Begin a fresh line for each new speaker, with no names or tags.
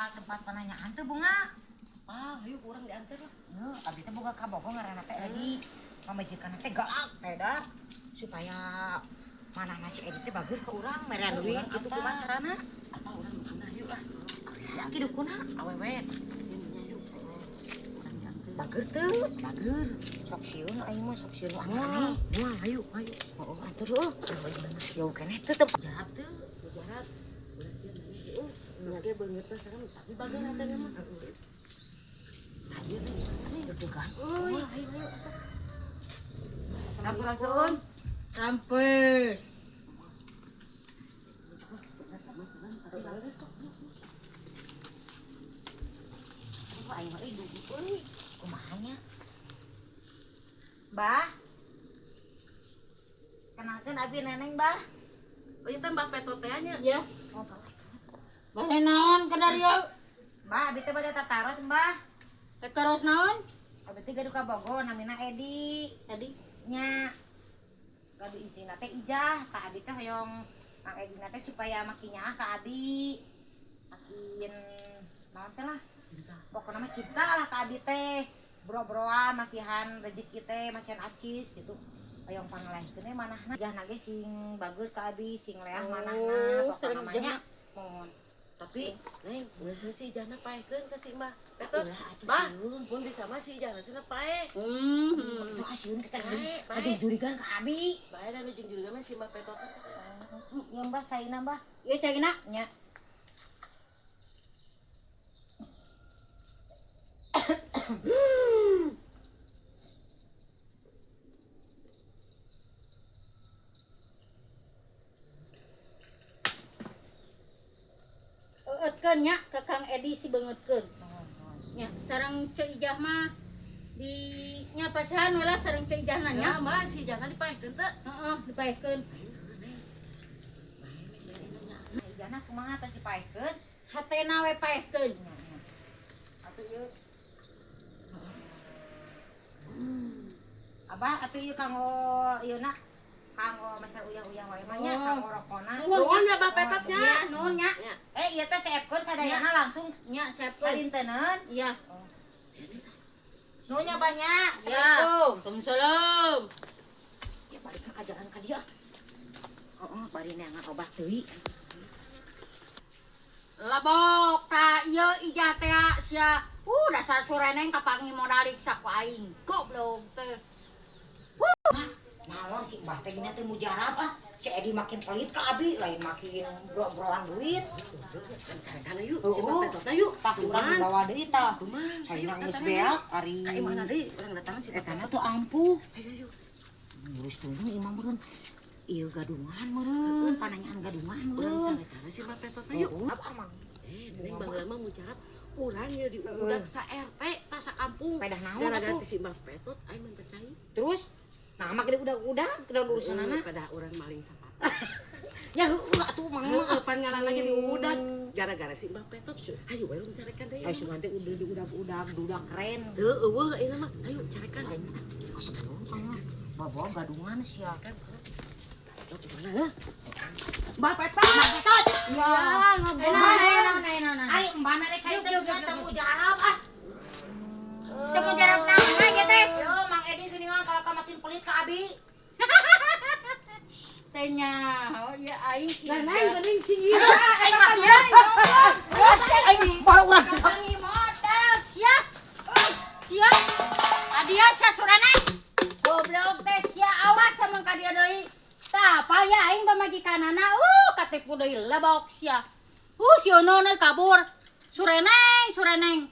Sempat penanyaan tuh bunga.
Ayo kurang diantar lah.
Abis itu bunga kabogo ngaranna teh lagi pamajikan teh galak teh dah supaya mana nasi edit teh bagus ke urang merean duit gitu kumaha carana?
Apa urang dukuna yuk lah.
Ya ki dukuna
Awewe sininya yuk. Kurang diantar.
bager teu, bager. Sok sieun aing mah sok sieun aneh.
Moal ayo.
Oh, antur heuh. Jauh keneh teu teu
Jarak tuh, jarak. Udah siap nih. Lagi banget teh serem tapi bager hatena mah. Ayo nih
deg-degan.
ayo asap. Sampurasun.
Sampes.
Kok aing mah duduk euy. Kumaha nya? Bah. Kenalkeun abi neneng, Bah.
Oh itu Mbak Peto teh nya.
Ya.
Oh, Bah.
Bare naon kana dieu?
Bah, abi teh bade tataros, Mbah.
Tekaros naon?
Abi teh gaduh ka Bogor namina Edi.
Tadi
Nya gaduh istrina teh Ijah, ka abi teh hoyong Mang Edina teh supaya makin nyaah ka abi. Makin naon teh lah. Pokokna mah cinta lah ka abi teh. Bro-broan masihan rezeki teh, masihan acis gitu. Hoyong pangalehkeun teh manahna jahna ge sing bagus ka abi, sing leah manahna, pokona
sering
mah nya.
jahna.
Mohon.
Tapi neng geus si jana paekeun ka si Mbah Peto.
Ulah atuh
Bah,
sieun.
pun bisa mah si jana cenah pae.
Itu asieun kita
Baik, baik.
ada jurigan ka abi.
Bae dan ujung juga mah si Mbah Peto teh.
Yang Mbah caina Mbah.
Ieu cagina.
Nya.
Eutkeun nya ka Kang Edi si beungeutkeun. Nya sareng Ceu Ijah mah di nya pasahan ulah sareng Ceu Ijahna nya.
Ya, Mbah si jana dipaekeun teh.
Heeh, dipaekeun.
Ijana kumaha teh si paekeun?
Hatena we paekeun.
Atuh ieu. Abah atuh ieu kanggo ieuna kanggo masal uyah-uyah wae mah nya
Oh.
kanggo rokona.
Nuhun ya Mbah Petot nya.
Ya, nuhun nya.
Ya.
Ieu teh seepkeun sadayana langsung
Nya siapkeun.
salinteuneun.
Iya.
Nuhun nya banyak.
Ya.
Assalamualaikum.
Waalaikumsalam.
Ya balik ka kajaran ka dia. Heeh, bari neangan obat deui.
Labok ta ieu Ijah teh sia. Dasar sureneng kapangi modalik saku aing. Goblok teh.
Naon si Mbah teh gina teh mujarab ah. Si Edi makin pelit ka abi, lain makin bro-broan duit.
Carekan yuk, si Mbah Peto teh yuk.
Tak urang dibawa deui tah.
Kuman.
Sainang geus beak ari
Ka imana deui urang datangan si Mbah
etana
Peto.
tuh ampuh.
Ayo.
Ngurus tunggu imam meureun. Ieu gadungan meureun, pananyaan gadungan
Urang
meureun.
carekan si Mbah Peto teh yuk.
Apa amang?
Neng baheula mah mujarab urang ye diudag sa RT tah sa kampung.
Pedah naon
Gara-gara
atuh?
ti si Mbah Petot aing mah percaya.
Terus nah mah gede udah udah urusanana.
Pada urang maling sepatu.
Ya heuh atuh mang mah.
Pan ngaran lagi diudag gara-gara si Mbah Petot. Ayo bae urang carekan teh.
Ai sugan teh udah dudak keren.
Teu eueuh ayeuna mah. Ayo carekan.
Masuk dong tanya. Bawa gadungan sia.
Mbah Petot.
Ya,
Enak.
Ari mbak mere cai teh temu jarab ah.
Temu jarak nama ya teh.
Yo Mang Edi geuningan kalau ka makin pelit ka abi.
Tanya, oh iya aing.
Geuning si
Aduh,
Ida.
aing mah ya.
Aing baru urang.
Pangi modal siap. Siap. Adia sia surana. Goblok teh sia awas sama ka dia deui. Tah payah aing pamajikanana katipu deui lebok sia. Siono kabur. Sureneng.